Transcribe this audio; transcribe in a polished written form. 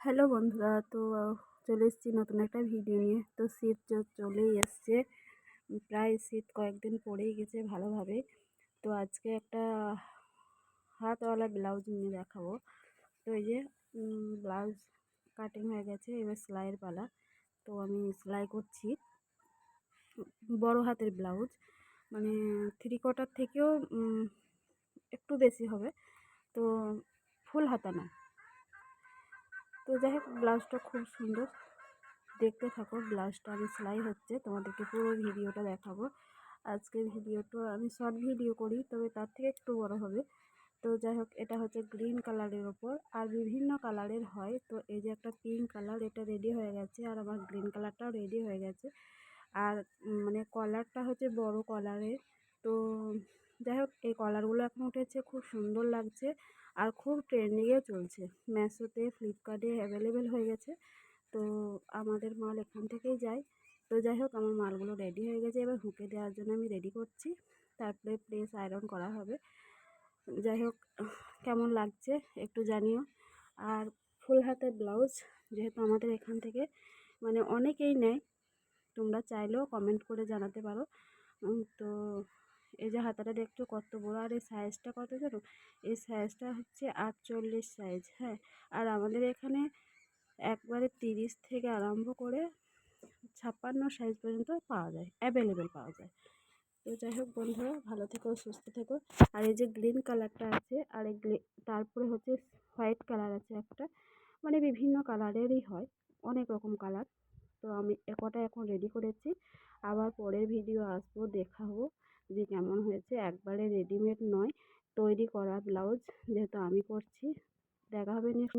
Hello বন্ধুরা, তো চলে এসেছি নতুন একটা ভিডিও নিয়ে। তো শীত চলেই এসছে, প্রায় শীত কয়েকদিন পড়েই গেছে ভালোভাবে। তো আজকে একটা হাতওয়ালা ব্লাউজ নিয়ে দেখাবো। তো এই যে ব্লাউজ কাটিং হয়ে গেছে, এবার সেলাইয়ের পালা। তো আমি সেলাই করছি বড় হাতের ব্লাউজ, মানে 3/4 থেকেও একটু বেশি হবে, তো ফুল হাতা না। তো যাই হোক, ব্লাউজটা খুব সুন্দর, দেখতে থাকো। ব্লাউজটা আমি সেলাই হচ্ছে, তোমাদেরকে পুরো ভিডিওটা দেখাবো। আজকের ভিডিওটা আমি শর্ট ভিডিও করি, তবে তার থেকে একটু বড় হবে। তো যাই হোক, এটা হচ্ছে গ্রিন কালারের ওপর, আর বিভিন্ন কালারের হয়। তো এই যে একটা পিঙ্ক কালার, এটা রেডি হয়ে গেছে, আর আমার গ্রিন কালারটাও রেডি হয়ে গেছে। আর মানে কলারটা হচ্ছে বড় কলারের। তো যাই হোক, এই কলারগুলো এখন উঠেছে, খুব সুন্দর লাগছে আর খুব ট্রেন্ডিংয়ে চলছে। মিশোতে, ফ্লিপকার্টে অ্যাভেলেবেল হয়ে গেছে। তো আমাদের মাল এখান থেকেই যায়। তো যাই হোক, আমার মালগুলো রেডি হয়ে গেছে, এবার হুকে দেওয়ার জন্য আমি রেডি করছি, তারপরে প্রেস আয়রন করা হবে। যাই হোক, কেমন লাগছে একটু জানিও। আর ফুল হাতের ব্লাউজ যেহেতু আমাদের এখান থেকে মানে অনেকেই নেয়, তোমরা চাইলেও কমেন্ট করে জানাতে পারো। তো এই যে হাতাটা দেখছো কত বড়, আর এই সাইজটা কত জানো? এই সাইজটা হচ্ছে 48 সাইজ। হ্যাঁ, আর আমাদের এখানে একবারে 30 থেকে আরম্ভ করে 56 সাইজ পর্যন্ত পাওয়া যায়, অ্যাভেলেবেল পাওয়া যায়। তো যাই হোক বন্ধুরা, ভালো থেকো, সুস্থ থেকো। আর এই যে গ্রিন কালারটা আছে, আর এই তারপরে হচ্ছে হোয়াইট কালার আছে একটা, মানে বিভিন্ন কালারেরই হয়, অনেক রকম কালার। তো আমি একটা এখন রেডি করেছি, আবার পরের ভিডিও আসবো, দেখাবো যে কেমন হয়েছে। একবারে রেডিমেড নয়, তৈরি করা ব্লাউজ যেহেতু আমি করছি। দেখা হবে নেক্সট।